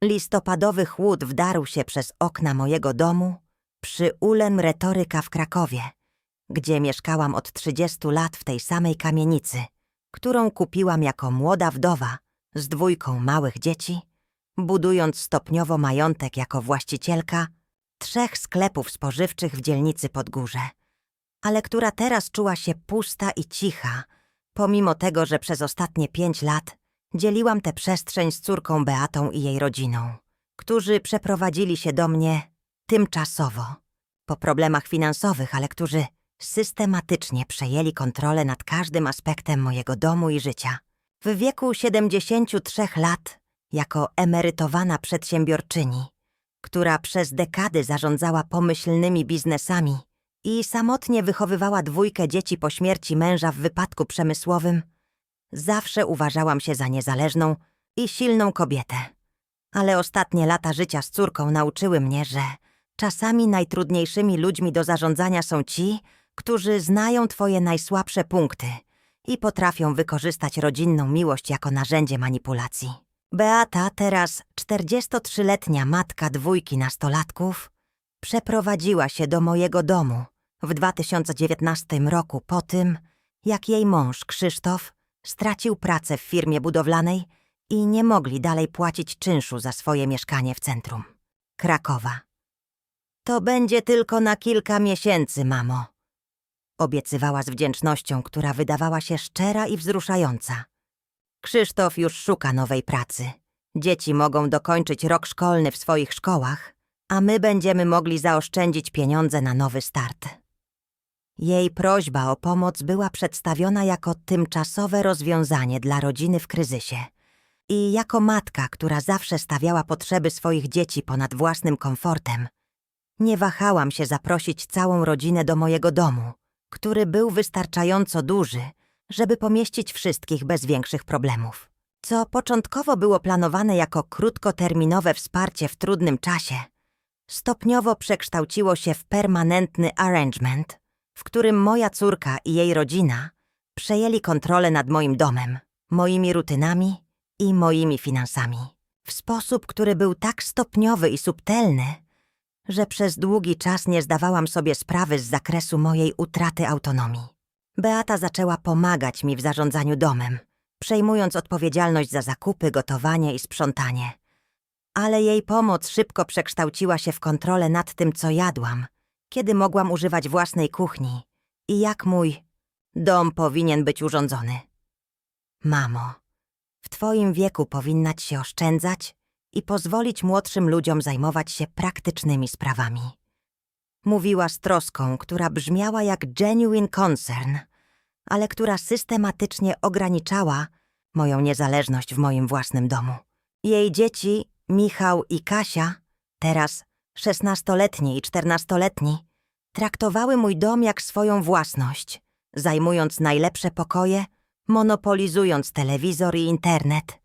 Listopadowy chłód wdarł się przez okna mojego domu przy ulem retoryka w Krakowie, gdzie mieszkałam od 30 lat w tej samej kamienicy, którą kupiłam jako młoda wdowa z 2 małych dzieci, budując stopniowo majątek jako właścicielka 3 sklepów spożywczych w dzielnicy Podgórze, ale która teraz czuła się pusta i cicha, pomimo tego, że przez ostatnie 5 lat dzieliłam tę przestrzeń z córką Beatą i jej rodziną, którzy przeprowadzili się do mnie tymczasowo, po problemach finansowych, ale którzy systematycznie przejęli kontrolę nad każdym aspektem mojego domu i życia. W wieku 73 lat, jako emerytowana przedsiębiorczyni, która przez dekady zarządzała pomyślnymi biznesami i samotnie wychowywała 2 dzieci po śmierci męża w wypadku przemysłowym, zawsze uważałam się za niezależną i silną kobietę. Ale ostatnie lata życia z córką nauczyły mnie, że czasami najtrudniejszymi ludźmi do zarządzania są ci, którzy znają twoje najsłabsze punkty i potrafią wykorzystać rodzinną miłość jako narzędzie manipulacji. Beata, teraz 43-letnia matka 2 nastolatków, przeprowadziła się do mojego domu w 2019 roku po tym, jak jej mąż Krzysztof stracił pracę w firmie budowlanej i nie mogli dalej płacić czynszu za swoje mieszkanie w centrum Krakowa. To będzie tylko na kilka miesięcy, mamo, obiecywała z wdzięcznością, która wydawała się szczera i wzruszająca. Krzysztof już szuka nowej pracy. Dzieci mogą dokończyć rok szkolny w swoich szkołach, a my będziemy mogli zaoszczędzić pieniądze na nowy start. Jej prośba o pomoc była przedstawiona jako tymczasowe rozwiązanie dla rodziny w kryzysie. I jako matka, która zawsze stawiała potrzeby swoich dzieci ponad własnym komfortem, nie wahałam się zaprosić całą rodzinę do mojego domu, który był wystarczająco duży, żeby pomieścić wszystkich bez większych problemów. Co początkowo było planowane jako krótkoterminowe wsparcie w trudnym czasie, stopniowo przekształciło się w permanentny arrangement, w którym moja córka i jej rodzina przejęli kontrolę nad moim domem, moimi rutynami i moimi finansami. W sposób, który był tak stopniowy i subtelny, że przez długi czas nie zdawałam sobie sprawy z zakresu mojej utraty autonomii. Beata zaczęła pomagać mi w zarządzaniu domem, przejmując odpowiedzialność za zakupy, gotowanie i sprzątanie. Ale jej pomoc szybko przekształciła się w kontrolę nad tym, co jadłam, kiedy mogłam używać własnej kuchni i jak mój dom powinien być urządzony. Mamo, w twoim wieku powinnaś się oszczędzać i pozwolić młodszym ludziom zajmować się praktycznymi sprawami. Mówiła z troską, która brzmiała jak genuine concern, ale która systematycznie ograniczała moją niezależność w moim własnym domu. Jej dzieci, Michał i Kasia, teraz 16-letni i 14-letni, traktowały mój dom jak swoją własność, zajmując najlepsze pokoje, monopolizując telewizor i internet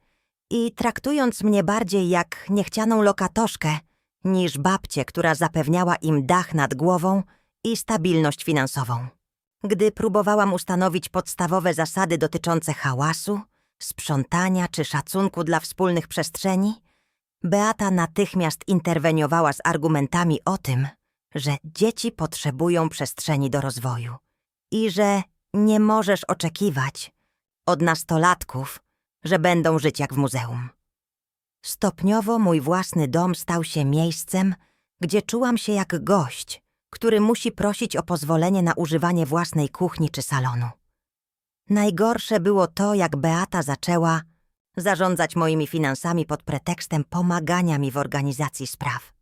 i traktując mnie bardziej jak niechcianą lokatoszkę niż babcię, która zapewniała im dach nad głową i stabilność finansową. Gdy próbowałam ustanowić podstawowe zasady dotyczące hałasu, sprzątania czy szacunku dla wspólnych przestrzeni, Beata natychmiast interweniowała z argumentami o tym, że dzieci potrzebują przestrzeni do rozwoju i że nie możesz oczekiwać od nastolatków, że będą żyć jak w muzeum. Stopniowo mój własny dom stał się miejscem, gdzie czułam się jak gość, który musi prosić o pozwolenie na używanie własnej kuchni czy salonu. Najgorsze było to, jak Beata zaczęła zarządzać moimi finansami pod pretekstem pomagania mi w organizacji spraw.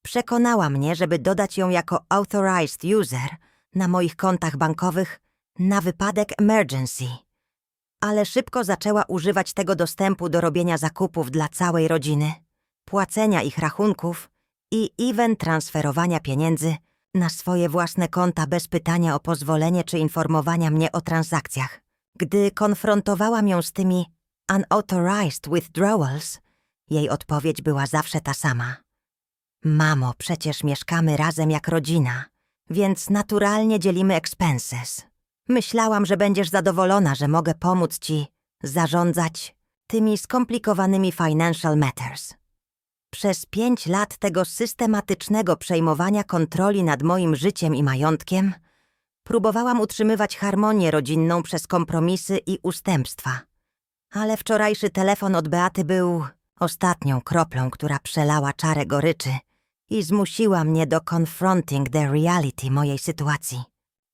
Przekonała mnie, żeby dodać ją jako authorized user na moich kontach bankowych na wypadek emergency, ale szybko zaczęła używać tego dostępu do robienia zakupów dla całej rodziny, płacenia ich rachunków i even transferowania pieniędzy na swoje własne konta bez pytania o pozwolenie czy informowania mnie o transakcjach. Gdy konfrontowałam ją z tymi unauthorized withdrawals, jej odpowiedź była zawsze ta sama. Mamo, przecież mieszkamy razem jak rodzina, więc naturalnie dzielimy expenses. Myślałam, że będziesz zadowolona, że mogę pomóc ci zarządzać tymi skomplikowanymi financial matters. Przez 5 lat tego systematycznego przejmowania kontroli nad moim życiem i majątkiem próbowałam utrzymywać harmonię rodzinną przez kompromisy i ustępstwa. Ale wczorajszy telefon od Beaty był ostatnią kroplą, która przelała czarę goryczy i zmusiła mnie do confronting the reality mojej sytuacji.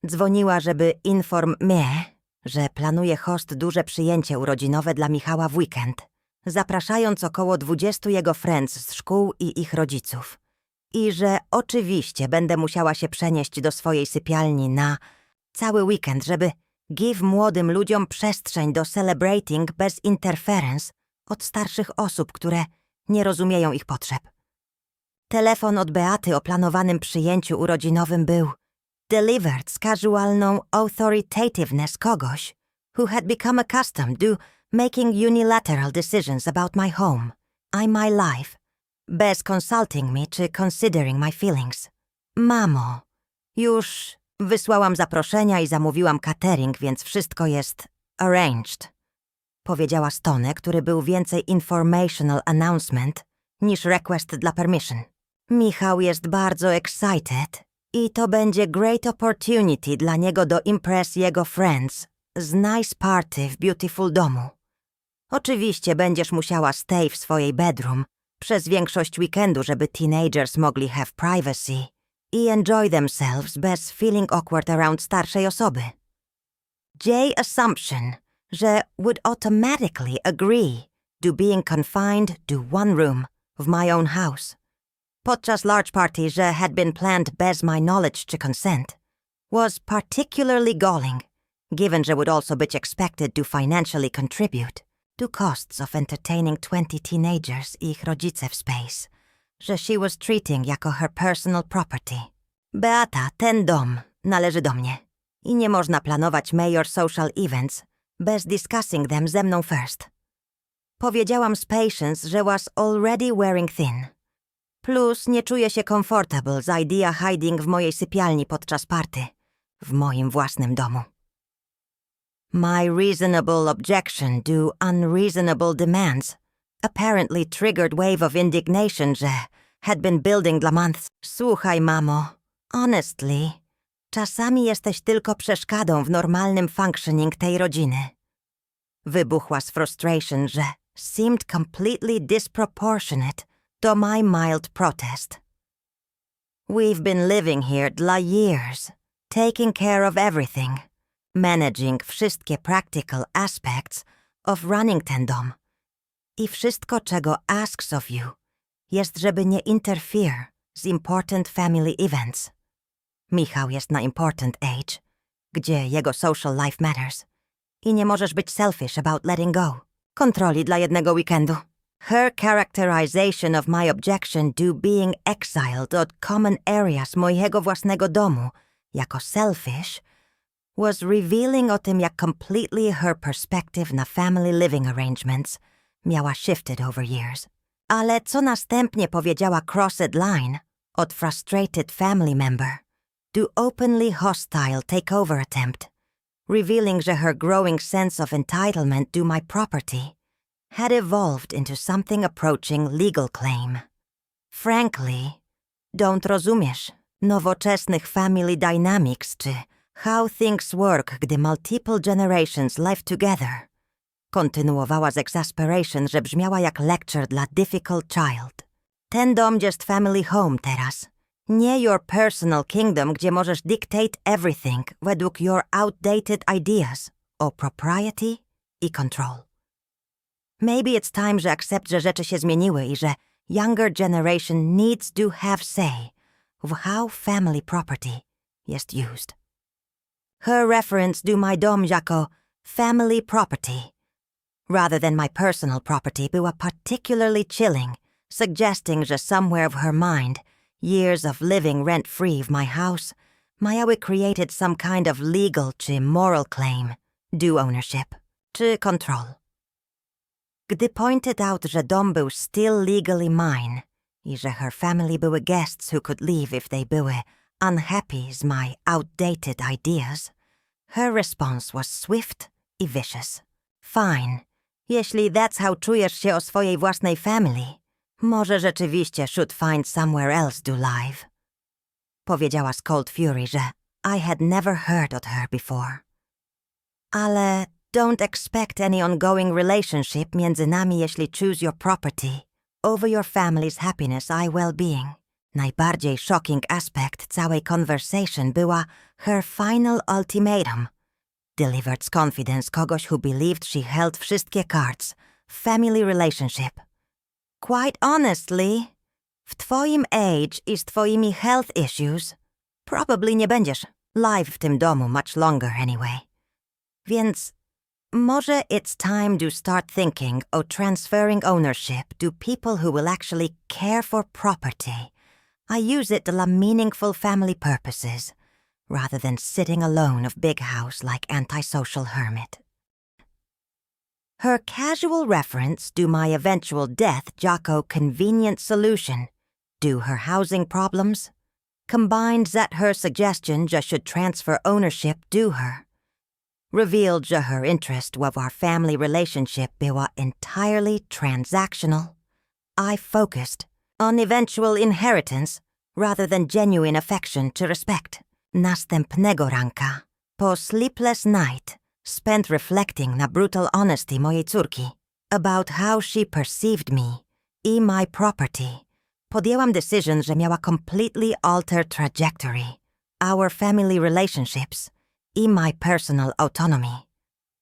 Dzwoniła, żeby inform mnie, że planuje host duże przyjęcie urodzinowe dla Michała w weekend, zapraszając około 20 jego friends z szkół i ich rodziców. I że oczywiście będę musiała się przenieść do swojej sypialni na cały weekend, żeby give młodym ludziom przestrzeń do celebrating bez interference od starszych osób, które nie rozumieją ich potrzeb. Telefon od Beaty o planowanym przyjęciu urodzinowym był delivered z casualną authoritativeness kogoś, who had become accustomed to making unilateral decisions about my home, my life, bez consulting me czy considering my feelings. Mamo, już wysłałam zaproszenia i zamówiłam catering, więc wszystko jest arranged. Powiedziała z tonem, który był więcej informational announcement niż request dla permission. Michał jest bardzo excited i to będzie great opportunity dla niego do impress jego friends z nice party w beautiful domu. Oczywiście będziesz musiała stay w swojej bedroom przez większość weekendu, żeby teenagers mogli have privacy i enjoy themselves bez feeling awkward around starszej osoby. J assumption, że would automatically agree to being confined to one room w my own house. Podczas large party, że had been planned bez my knowledge czy consent, was particularly galling, given że would also be expected to financially contribute to costs of entertaining 20 teenagers i ich rodzice w space, że she was treating jako her personal property. Beata, ten dom należy do mnie i nie można planować major social events bez discussing them ze mną first. Powiedziałam z Patience, że was already wearing thin. Plus nie czuję się comfortable z idea hiding w mojej sypialni podczas party, w moim własnym domu. My reasonable objection to unreasonable demands apparently triggered wave of indignation, że had been building dla months. Słuchaj, mamo, honestly, czasami jesteś tylko przeszkadą w normalnym functioning tej rodziny. Wybuchła z frustration, że seemed completely disproportionate to my mild protest. We've been living here dla years, taking care of everything, managing wszystkie practical aspects of running ten dom. I wszystko, czego asks of you, jest, żeby nie interfere z important family events. Michał jest na important age, gdzie jego social life matters. I nie możesz być selfish about letting go. Kontroli dla jednego weekendu. Her characterization of my objection to being exiled od common areas mojego własnego domu jako selfish was revealing o tym, jak completely her perspective na family living arrangements miała shifted over years. Ale co następnie powiedziała crossed line od frustrated family member to openly hostile takeover attempt, revealing że her growing sense of entitlement to my property had evolved into something approaching legal claim. Frankly, don't rozumiesz nowoczesnych family dynamics czy how things work, gdy multiple generations live together. Kontynuowała z exasperation, że brzmiała jak lecture dla difficult child. Ten dom jest family home teraz. Nie your personal kingdom, gdzie możesz dictate everything według your outdated ideas o propriety i control. Maybe it's time, że accept, że rzeczy się zmieniły i że younger generation needs to have say of how family property jest used. Her reference to my dom jako family property rather than my personal property była particularly chilling, suggesting że somewhere w her mind years of living rent-free w my house miały created some kind of legal czy moral claim, do ownership czy control. Gdy pointed out, że dom był still legally mine i że her family były guests who could leave if they były unhappy z my outdated ideas, her response was swift i vicious. Fine, jeśli that's how czujesz się o swojej własnej family, Może rzeczywiście should find somewhere else do live. Powiedziała z cold fury, że I had never heard of her before. Ale don't expect any ongoing relationship między nami, jeśli choose your property over your family's happiness I well-being. Najbardziej shocking aspect całej conversation była her final ultimatum, delivered z confidence kogoś who believed she held wszystkie cards, family relationship. Quite honestly, w twoim age i z twoimi health issues probably nie będziesz live w tym domu much longer anyway. Więc może it's time to start thinking of transferring ownership to people who will actually care for property. I use it to meaningful family purposes, rather than sitting alone of big house like antisocial hermit. Her casual reference to my eventual death Jocko convenient solution to her housing problems, combined that her suggestion just should transfer ownership to her, revealed that her interest of our family relationship była entirely transactional. I focused on eventual inheritance rather than genuine affection to respect. Następnego ranka, po sleepless night, spent reflecting na brutal honesty mojej córki about how she perceived me i my property, podjęłam decision, że miała completely altered trajectory, our family relationships i my personal autonomy.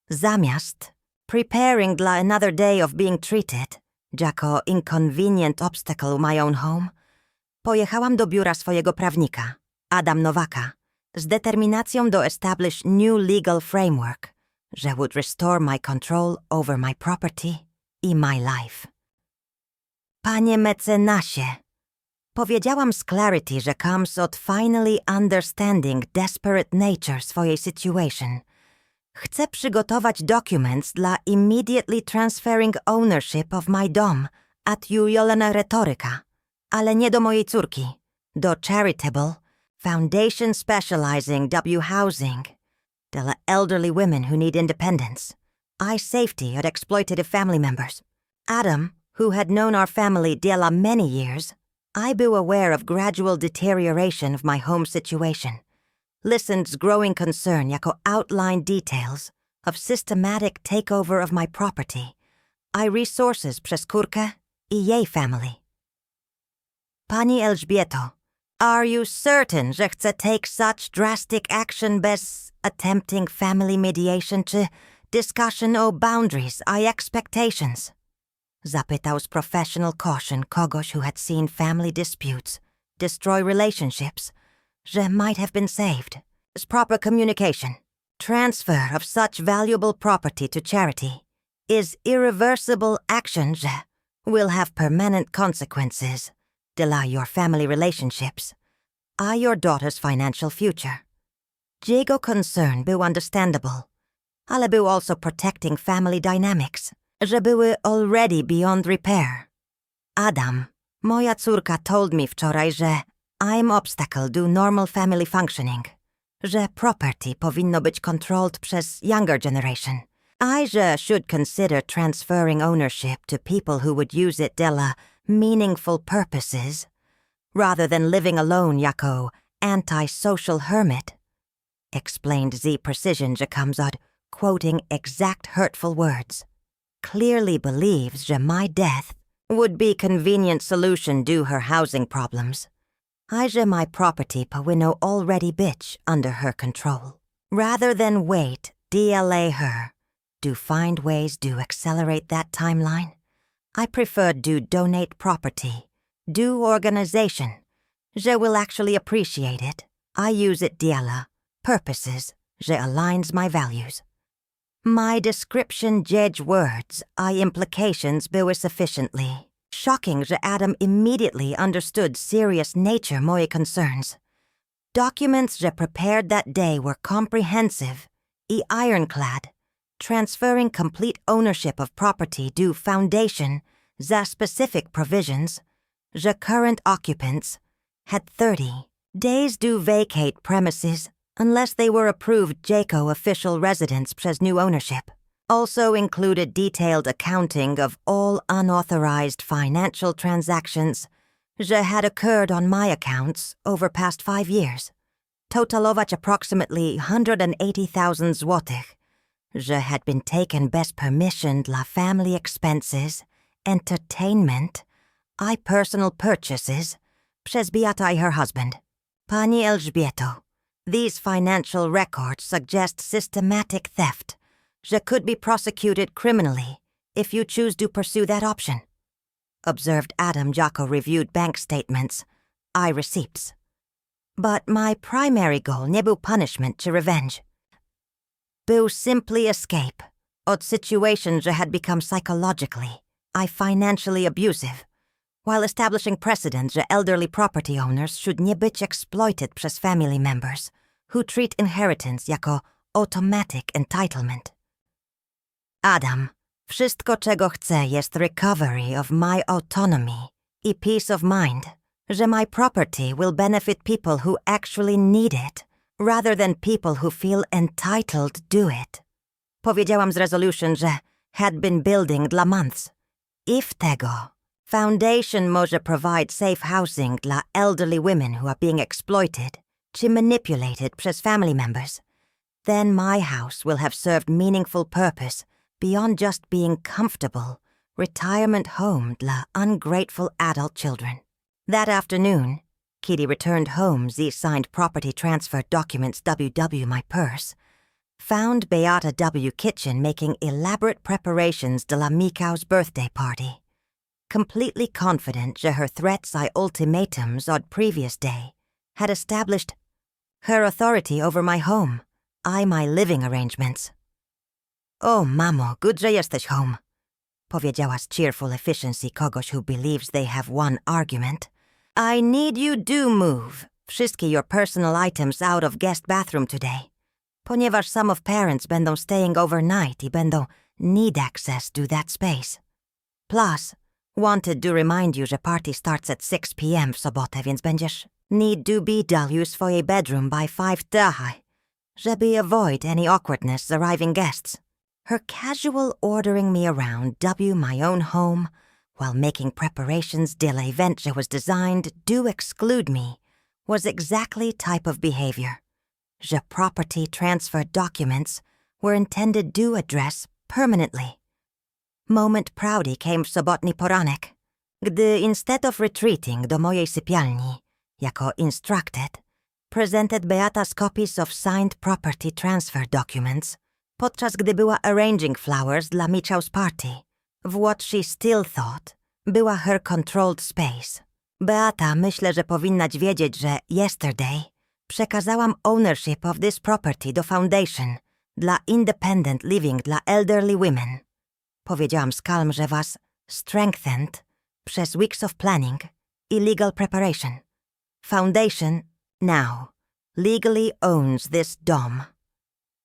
Zamiast preparing dla another day of being treated jako inconvenient obstacle in my own home, pojechałam do biura swojego prawnika, Adam Nowaka, z determinacją do establish new legal framework, że would restore my control over my property i my life. Panie mecenasie, powiedziałam z clarity, że comes od finally understanding desperate nature swojej situation. Chcę przygotować documents dla immediately transferring ownership of my dom at Juliana Retoryka, ale nie do mojej córki, do Charitable Foundation Specializing W Housing, dla elderly women who need independence, I safety of exploitative family members. Adam, who had known our family dla many years, I był aware of gradual deterioration of my home situation, listened's growing concern jako outlined details of systematic takeover of my property, I resources przez Córkę i jej family. Pani Elżbieto, are you certain, że chce take such drastic action bez attempting family mediation czy discussion o boundaries I expectations? Zapytał z professional caution kogoś who had seen family disputes destroy relationships że might have been saved. Z proper communication, transfer of such valuable property to charity is irreversible action że will have permanent consequences dla your family relationships I your daughter's financial future. Jego concern był understandable, ale był also protecting family dynamics, że były already beyond repair. Adam, moja córka told me wczoraj, że I'm obstacle to normal family functioning, że property powinno być controlled przez younger generation. I że should consider transferring ownership to people who would use it dla meaningful purposes, rather than living alone jako anti-social hermit, explained z precision że comes out quoting exact hurtful words. Clearly believes that my death would be convenient solution to her housing problems. I że my property powinno already być under her control. Rather than wait, DLA her, to find ways to accelerate that timeline, I prefer to donate property, do organization, że will actually appreciate it. I use it dla purposes, że aligns my values. My description judge words, I implications były sufficiently. Shocking że Adam immediately understood serious nature moje concerns. Documents że prepared that day were comprehensive i ironclad, transferring complete ownership of property to foundation za specific provisions, że current occupants had 30 days to vacate premises unless they were approved JACO official residents przez new ownership. Also included detailed accounting of all unauthorized financial transactions that had occurred on my accounts over past 5 years, totalować approximately 180,000 złotych, that had been taken bez permission dla family expenses, entertainment, I personal purchases, przez Beata i her husband. Pani Elżbieto, these financial records suggest systematic theft that could be prosecuted criminally if you choose to pursue that option. Observed Adam Jocko reviewed bank statements, I receipts. But my primary goal nie był punishment czy revenge. Był simply escape od situation that had become psychologically, financially abusive, while establishing precedent that elderly property owners should nie być exploited przez family members who treat inheritance jako automatic entitlement. Adam, wszystko czego chcę jest recovery of my autonomy i peace of mind, że my property will benefit people who actually need it, rather than people who feel entitled to it. Powiedziałam z resolution, że had been building dla months. If tego, foundation może provide safe housing dla elderly women who are being exploited czy manipulated przez family members, then my house will have served meaningful purpose beyond just being comfortable retirement home dla ungrateful adult children. That afternoon, Kitty returned home the signed property transfer documents WW my purse, found Beata W. kitchen making elaborate preparations de la Mikau's birthday party. Completely confident that her threats I ultimatums on previous day had established her authority over my home, my living arrangements. O, mamo, good, że jesteś home, powiedziała z cheerful efficiency kogoś who believes they have won argument. I need you do move wszystkie your personal items out of guest bathroom today, ponieważ some of parents będą staying overnight i będą need access to that space. Plus, wanted to remind you że party starts at 6 p.m. w sobotę, więc będziesz need to be done swojej bedroom by 5:30, żeby avoid any awkwardness arriving guests. Her casual ordering me around my own home while making preparations de la event that was designed to exclude me was exactly type of behavior. The property transfer documents were intended to address permanently. Moment proudy came w sobotni poranek, gdy instead of retreating do mojej sypialni, jako instructed, presented Beata's copies of signed property transfer documents, podczas gdy była arranging flowers dla Michał's party, w what she still thought była her controlled space. Beata, myślę, że powinnaś wiedzieć, że yesterday przekazałam ownership of this property do foundation dla independent living dla elderly women. Powiedziałam z kalm, że was strengthened przez weeks of planning i legal preparation. Foundation now legally owns this dom.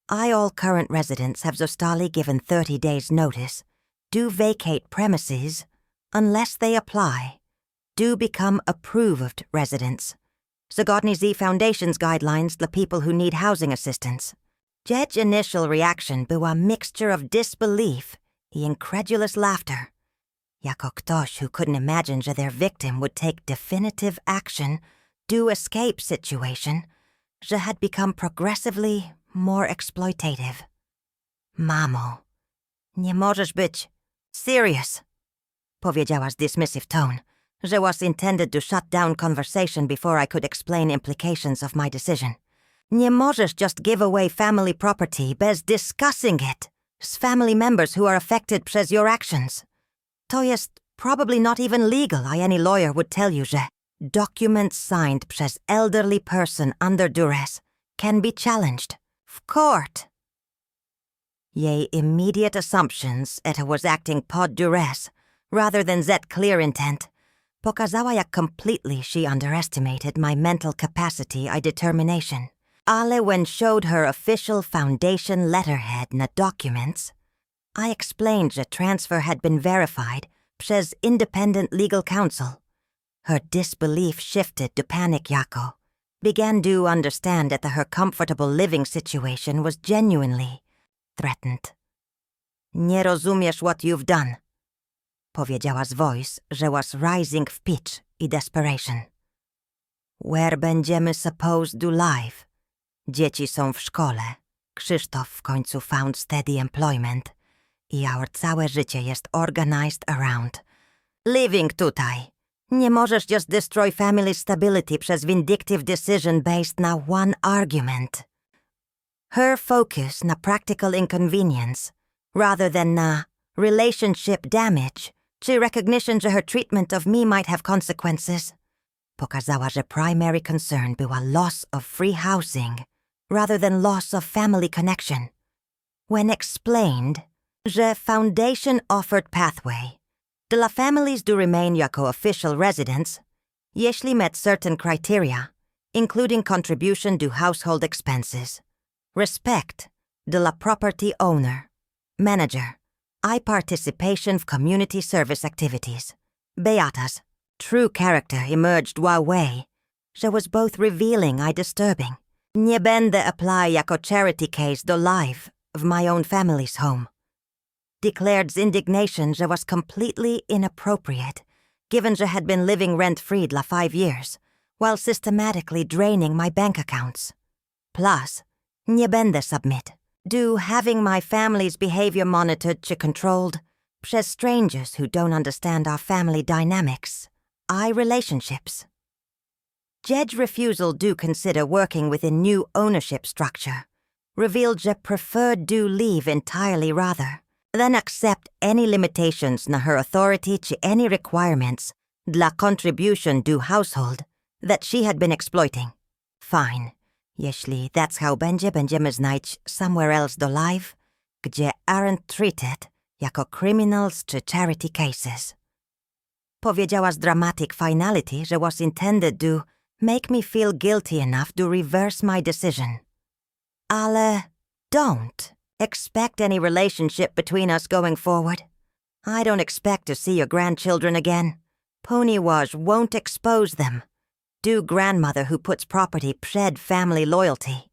All current residents have zostali given 30 days notice to vacate premises unless they apply to become approved residents. Zgodnie z Foundation's guidelines dla people who need housing assistance. Jed's initial reaction była mixture of disbelief i incredulous laughter. Jako ktoś who couldn't imagine that their victim would take definitive action to escape situation that had become progressively more exploitative. Mamo, nie możesz być serious, powiedziała z dismissive tone, that was intended to shut down conversation before I could explain implications of my decision. Nie możesz just give away family property bez discussing it z family members who are affected przez your actions. To jest probably not even legal, any lawyer would tell you, że documents signed przez elderly person under duress can be challenged w court. Jej immediate assumptions that I was acting pod duress rather than that clear intent pokazała jak completely she underestimated my mental capacity I determination. Ale when showed her official foundation letterhead na documents, I explained that transfer had been verified przez independent legal counsel. Her disbelief shifted to panic jako, began to understand that her comfortable living situation was genuinely threatened. Nie rozumiesz what you've done. Powiedziała z voice, że was rising w pitch i desperation. Where będziemy supposed to live? Dzieci są w szkole. Krzysztof w końcu found steady employment i our całe życie jest organized around living tutaj. Nie możesz just destroy family stability przez vindictive decision based na one argument. Her focus na practical inconvenience rather than na relationship damage czy recognition, że her treatment of me might have consequences, pokazała, że primary concern była loss of free housing rather than loss of family connection. When explained, że foundation offered pathway dla families do remain jako official residents, jeśli met certain criteria, including contribution to household expenses, respect dla property owner, manager, I participation w community service activities. Beata's true character emerged way, że was both revealing I disturbing. Nie będę apply jako charity case do live w my own family's home. Declared indignation że was completely inappropriate, given że had been living rent-free dla 5 years, while systematically draining my bank accounts. Plus, nie będę submit. Do having my family's behavior monitored czy controlled przez strangers who don't understand our family dynamics, relationships. Jed's refusal do consider working within new ownership structure revealed że preferred do leave entirely rather than accept any limitations na her authority czy any requirements dla contribution do household that she had been exploiting. Fine. Jeśli that's how będziemy znać somewhere else do live, gdzie aren't treated jako criminals czy charity cases. Powiedziała z dramatic finality, że was intended to make me feel guilty enough to reverse my decision. Ale don't expect any relationship between us going forward. I don't expect to see your grandchildren again. Ponywash won't expose them. Do grandmother who puts property przed family loyalty.